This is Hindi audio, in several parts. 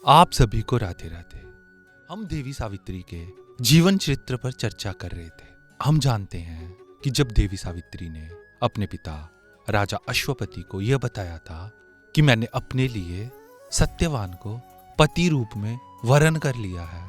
आप सभी को राधे राधे। हम देवी सावित्री के जीवन चरित्र पर चर्चा कर रहे थे। हम जानते हैं कि जब देवी सावित्री ने अपने पिता राजा अश्वपति को यह बताया था कि मैंने अपने लिए सत्यवान को पति रूप में वरण कर लिया है,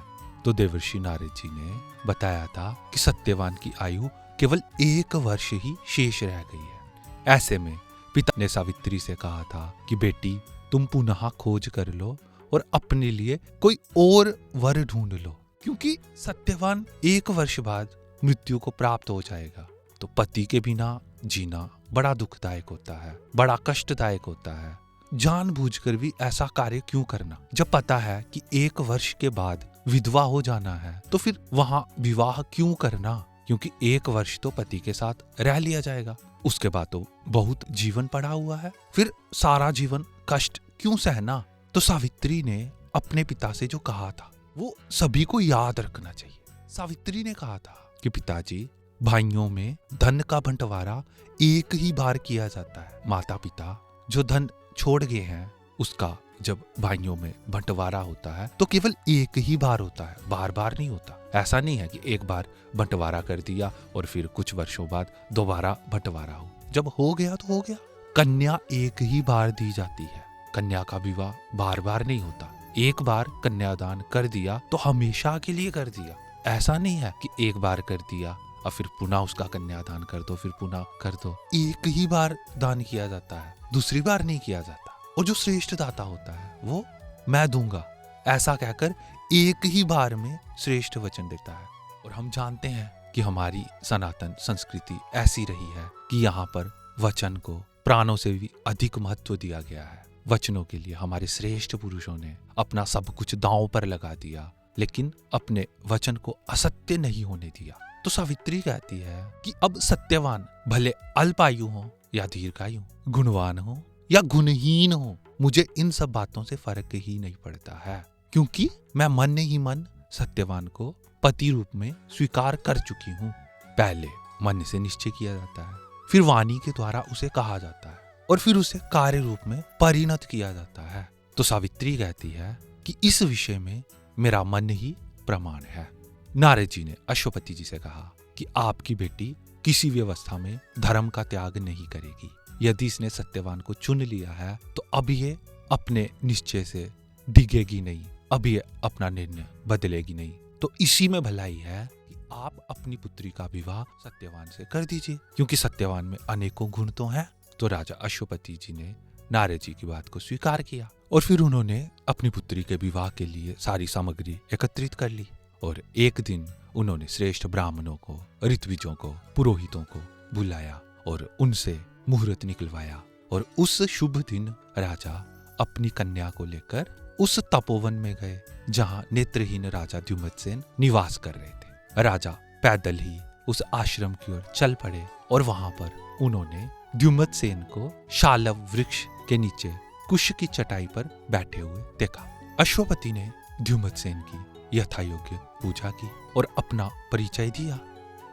तो देवर्षि नारद जी ने बताया था कि सत्यवान की आयु केवल 1 वर्ष ही शेष रह गई है। ऐसे में पिता ने सावित्री से कहा था कि बेटी, तुम पुनः खोज कर लो और अपने लिए कोई और वर ढूंढ लो, क्योंकि सत्यवान 1 वर्ष बाद मृत्यु को प्राप्त हो जाएगा। तो पति के बिना जीना बड़ा दुखदायक होता है, बड़ा कष्टदायक होता है। जानबूझकर भी ऐसा कार्य क्यों करना? जब पता है कि 1 वर्ष के बाद विधवा हो जाना है, तो फिर वहां विवाह क्यों करना? क्योंकि 1 वर्ष तो पति के साथ रह लिया जाएगा, उसके बाद तो बहुत जीवन पड़ा हुआ है, फिर सारा जीवन कष्ट क्यों सहना? तो सावित्री ने अपने पिता से जो कहा था वो सभी को याद रखना चाहिए। सावित्री ने कहा था कि पिताजी, भाइयों में धन का बंटवारा एक ही बार किया जाता है। माता पिता जो धन छोड़ गए हैं उसका जब भाइयों में बंटवारा होता है तो केवल एक ही बार होता है, बार बार नहीं होता। ऐसा नहीं है कि एक बार बंटवारा कर दिया और फिर कुछ वर्षों बाद दोबारा बंटवारा हो। जब हो गया तो हो गया। कन्या एक ही बार दी जाती है, कन्या का विवाह बार बार नहीं होता। एक बार कन्यादान कर दिया तो हमेशा के लिए कर दिया। ऐसा नहीं है कि एक बार कर दिया और फिर पुनः उसका कन्यादान कर दो, फिर पुनः कर दो। एक ही बार दान किया जाता है, दूसरी बार नहीं किया जाता। और जो श्रेष्ठ दाता होता है वो मैं दूंगा ऐसा कहकर एक ही बार में श्रेष्ठ वचन देता है। और हम जानते हैं कि हमारी सनातन संस्कृति ऐसी रही है कि यहाँ पर वचन को प्राणों से भी अधिक महत्व दिया गया है। वचनों के लिए हमारे श्रेष्ठ पुरुषों ने अपना सब कुछ दांव पर लगा दिया, लेकिन अपने वचन को असत्य नहीं होने दिया। तो सावित्री कहती है कि अब सत्यवान भले अल्पायु हो या दीर्घायु, गुणवान हो या गुणहीन हो, मुझे इन सब बातों से फर्क ही नहीं पड़ता है, क्योंकि मैं मन ही मन सत्यवान को पति रूप में स्वीकार कर चुकी हूँ। पहले मन से निश्चय किया जाता है, फिर वाणी के द्वारा उसे कहा जाता है और फिर उसे कार्य रूप में परिणत किया जाता है। तो सावित्री कहती है कि इस विषय में मेरा मन ही प्रमाण है। नारद जी ने अश्वपति जी से कहा कि आपकी बेटी किसी व्यवस्था में धर्म का त्याग नहीं करेगी। यदि इसने सत्यवान को चुन लिया है तो अब ये अपने निश्चय से डिगेगी नहीं, अब ये अपना निर्णय बदलेगी नहीं। तो इसी में भलाई है कि आप अपनी पुत्री का विवाह सत्यवान से कर दीजिए, क्योंकि सत्यवान में अनेकों गुण तो हैं। तो राजा अश्वपति जी ने नारद जी की बात को स्वीकार किया और फिर उन्होंने अपनी पुत्री के विवाह के लिए सारी सामग्री एकत्रित कर ली। और एक दिन उन्होंने श्रेष्ठ ब्राह्मणों को, ऋत्विजों को, पुरोहितों को बुलाया और उनसे मुहूर्त निकलवाया। और उस शुभ दिन राजा अपनी कन्या को लेकर उस तपोवन में गए जहां नेत्रहीन राजा द्युमत्सेन निवास कर रहे थे। राजा पैदल ही उस आश्रम की ओर चल पड़े और वहां पर उन्होंने द्युमत्सेन को शालव वृक्ष के नीचे कुश की चटाई पर बैठे हुए देखा। अश्वपति ने द्युमत्सेन की यथायोग्य पूजा की और अपना परिचय दिया।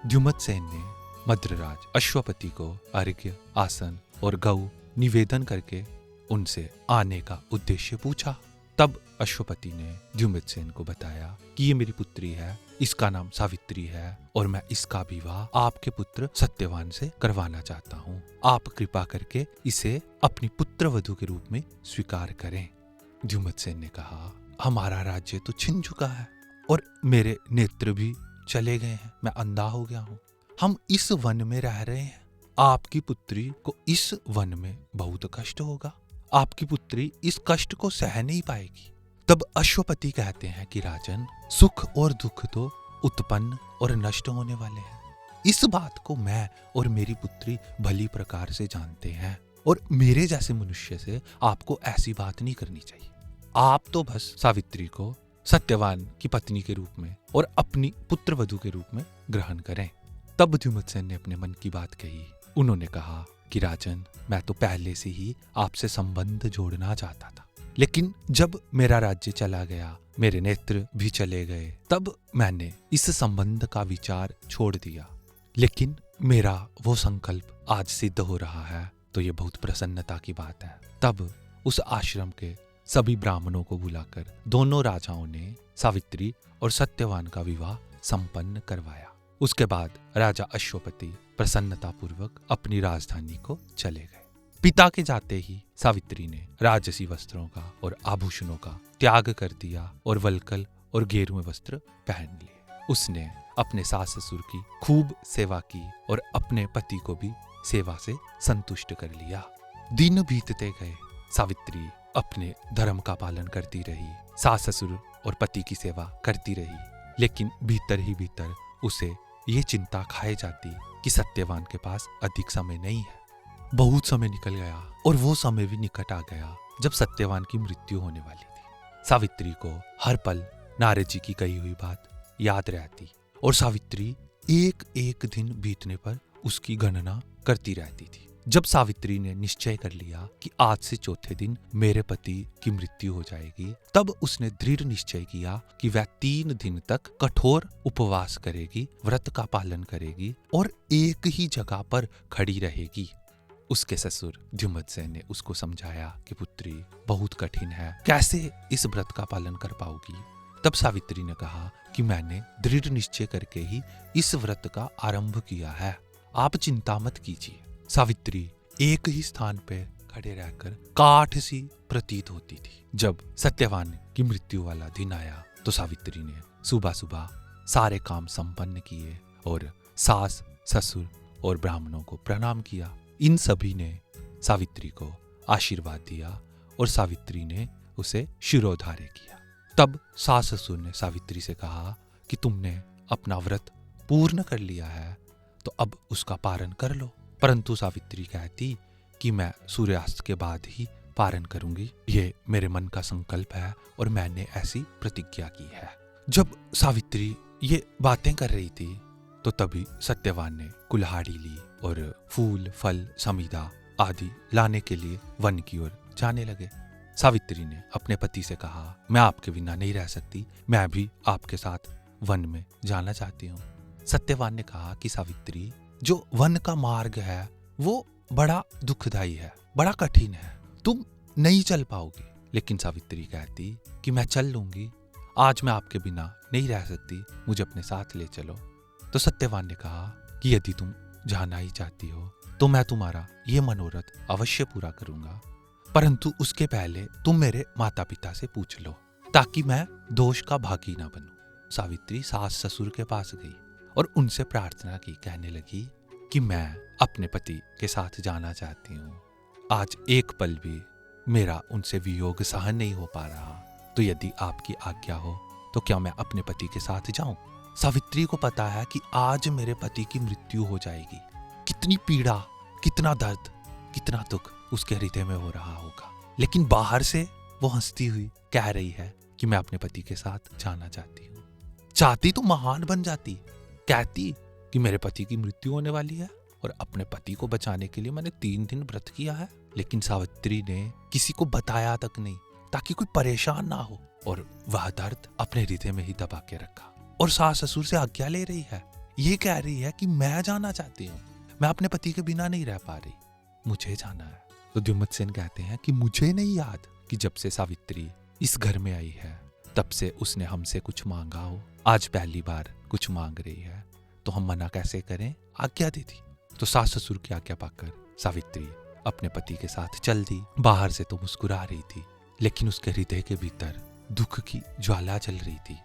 द्युमत्सेन ने मद्रराज अश्वपति को अर्घ्य, आसन और गौ निवेदन करके उनसे आने का उद्देश्य पूछा। तब अश्वपति ने द्युमत्सेन को बताया कि ये मेरी पुत्री है, इसका नाम सावित्री है और मैं इसका विवाह आपके पुत्र सत्यवान से करवाना चाहता हूँ। आप कृपा करके इसे अपनी पुत्र वधू के रूप में स्वीकार करें। द्युमत्सेन ने कहा, हमारा राज्य तो छिन चुका है और मेरे नेत्र भी चले गए हैं, मैं अंधा हो गया हूँ। हम इस वन में रह रहे हैं, आपकी पुत्री को इस वन में बहुत कष्ट होगा, आपकी पुत्री इस कष्ट को सह नहीं पाएगी। तब अश्वपति कहते हैं कि राजन, सुख और दुख तो उत्पन्न और नष्ट होने वाले हैं। इस बात को मैं और मेरी पुत्री भली प्रकार से जानते हैं और मेरे जैसे मनुष्य से आपको ऐसी बात नहीं करनी चाहिए। आप तो बस सावित्री को सत्यवान की पत्नी के रूप में और अपनी पुत्र वधू के रूप में ग्रहण करें। तब द्युमत्सेन ने अपने मन की बात कही। उन्होंने कहा कि राजन, मैं तो पहले से ही आपसे संबंध जोड़ना चाहता था, लेकिन जब मेरा राज्य चला गया, मेरे नेत्र भी चले गए, तब मैंने इस संबंध का विचार छोड़ दिया। लेकिन मेरा वो संकल्प आज सिद्ध हो रहा है, तो ये बहुत प्रसन्नता की बात है। तब उस आश्रम के सभी ब्राह्मणों को बुलाकर दोनों राजाओं ने सावित्री और सत्यवान का विवाह संपन्न करवाया। उसके बाद राजा अश्वपति प्रसन्नतापूर्वक अपनी राजधानी को चले गए। पिता के जाते ही सावित्री ने राजसी वस्त्रों का और आभूषणों का त्याग कर दिया और वल्कल और गेरुए वस्त्र पहन लिए। उसने अपने सास ससुर की खूब सेवा की और अपने पति को भी सेवा से संतुष्ट कर लिया। दिन बीतते गए, सावित्री अपने धर्म का पालन करती रही, सास ससुर और पति की सेवा करती रही, लेकिन भीतर ही भीतर उसे ये चिंता खाए जाती कि सत्यवान के पास अधिक समय नहीं है। बहुत समय निकल गया और वो समय भी निकट आ गया जब सत्यवान की मृत्यु होने वाली थी। सावित्री को हर पल नारद जी की कही हुई बात याद रहती और सावित्री एक एक दिन बीतने पर उसकी गणना करती रहती थी। जब सावित्री ने निश्चय कर लिया कि आज से चौथे दिन मेरे पति की मृत्यु हो जाएगी, तब उसने दृढ़ निश्चय किया कि वह 3 दिन तक कठोर उपवास करेगी, व्रत का पालन करेगी और एक ही जगह पर खड़ी रहेगी। उसके ससुर द्युमत्सेन ने उसको समझाया कि पुत्री, बहुत कठिन है, कैसे इस व्रत का पालन कर पाओगी? तब सावित्री ने कहा कि मैंने दृढ़ निश्चय करके ही इस व्रत का आरंभ किया है, आप चिंता मत कीजिए। सावित्री एक ही स्थान पे खड़े रहकर काठ सी प्रतीत होती थी। जब सत्यवान की मृत्यु वाला दिन आया तो सावित्री ने सुबह सुबह सारे काम संपन्न किए और सास ससुर और ब्राह्मणों को प्रणाम किया। इन सभी ने सावित्री को आशीर्वाद दिया और सावित्री ने उसे शिरोधार्य किया। तब सास ससुर ने सावित्री से कहा कि तुमने अपना व्रत पूर्ण कर लिया है तो अब उसका पारण कर लो। परंतु सावित्री कहती कि मैं सूर्यास्त के बाद ही पारण करूंगी, ये मेरे मन का संकल्प है और मैंने ऐसी प्रतिज्ञा की है। जब सावित्री ये बातें कर रही थी तो तभी सत्यवान ने कुल्हाड़ी ली और फूल फल समीधा आदि लाने के लिए वन की ओर जाने लगे। सावित्री ने अपने पति से कहा, मैं आपके बिना नहीं रह सकती, मैं भी आपके साथ वन में जाना चाहती हूँ। सत्यवान ने कहा कि सावित्री, जो वन का मार्ग है वो बड़ा दुखदाई है, बड़ा कठिन है, तुम नहीं चल पाओगी। लेकिन सावित्री कहती कि मैं चल लूंगी, आज मैं आपके बिना नहीं रह सकती, मुझे अपने साथ ले चलो। तो सत्यवान ने कहा कि यदि तुम जाना ही चाहती हो तो मैं तुम्हारा ये मनोरथ अवश्य पूरा करूंगा, परंतु उसके पहले तुम मेरे माता पिता से पूछ लो ताकि मैं दोष का भागी ना बनूं। सावित्री सास ससुर के पास गई और उनसे प्रार्थना की, कहने लगी कि मैं अपने पति के साथ जाना चाहती हूँ, आज एक पल भी मेरा उनसे वियोग सहन नहीं हो पा रहा, तो यदि आपकी आज्ञा हो तो क्या मैं अपने पति के साथ जाऊं? सावित्री को पता है कि आज मेरे पति की मृत्यु हो जाएगी, कितनी पीड़ा, कितना दर्द, कितना दुख उसके हृदय में हो रहा होगा, लेकिन बाहर से वो हंसती हुई कह रही है कि मैं अपने पति के साथ जाना चाहती हूँ। चाहती तो महान बन जाती, कहती कि मेरे पति की मृत्यु होने वाली है और अपने पति को बचाने के लिए मैंने 3 दिन व्रत किया है। लेकिन सावित्री ने किसी को बताया तक नहीं ताकि कोई परेशान ना हो और वह दर्द अपने हृदय में ही दबा के रखा और सास ससुर से आज्ञा ले रही है। ये कह रही है कि मैं जाना चाहती हूँ, मैं अपने पति के बिना नहीं रह पा रही, मुझे जाना है। तो द्युमत्सेन कहते हैं कि मुझे नहीं याद कि जब से सावित्री इस घर में आई है तब से उसने हमसे कुछ मांगा हो, आज पहली बार कुछ मांग रही है तो हम मना कैसे करें, आज्ञा दे दी। तो सास ससुर की आज्ञा पाकर सावित्री अपने पति के साथ चल दी। बाहर से तो मुस्कुरा रही थी लेकिन उसके हृदय के भीतर दुख की ज्वाला जल रही थी।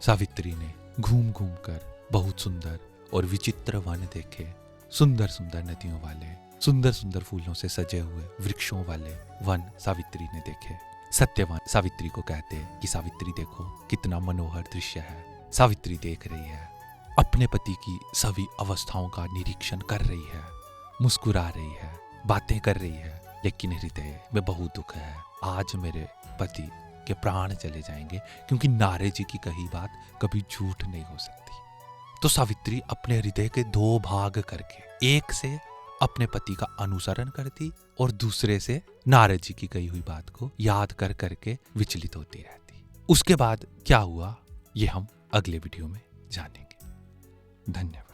सावित्री ने घूम घूम कर बहुत सुंदर और विचित्र वन देखे, सुंदर सुंदर नदियों वाले, सुंदर सुंदर फूलों से सजे हुए वृक्षों वाले वन सावित्री ने देखे। सत्यवान सावित्री को कहते कि सावित्री देखो कितना मनोहर दृश्य है। सावित्री देख रही है, अपने पति की सभी अवस्थाओं का निरीक्षण कर रही है, मुस्कुरा रही है, बातें कर रही है, लेकिन हृदय में बहुत दुख है। आज मेरे पति के प्राण चले जाएंगे, क्योंकि नारद जी की कही बात कभी झूठ नहीं हो सकती। तो सावित्री अपने हृदय के 2 भाग करके, एक से अपने पति का अनुसरण करती और दूसरे से नारद जी की कही हुई बात को याद कर करके विचलित होती रहती। उसके बाद क्या हुआ ये हम अगले वीडियो में जानेंगे। धन्यवाद।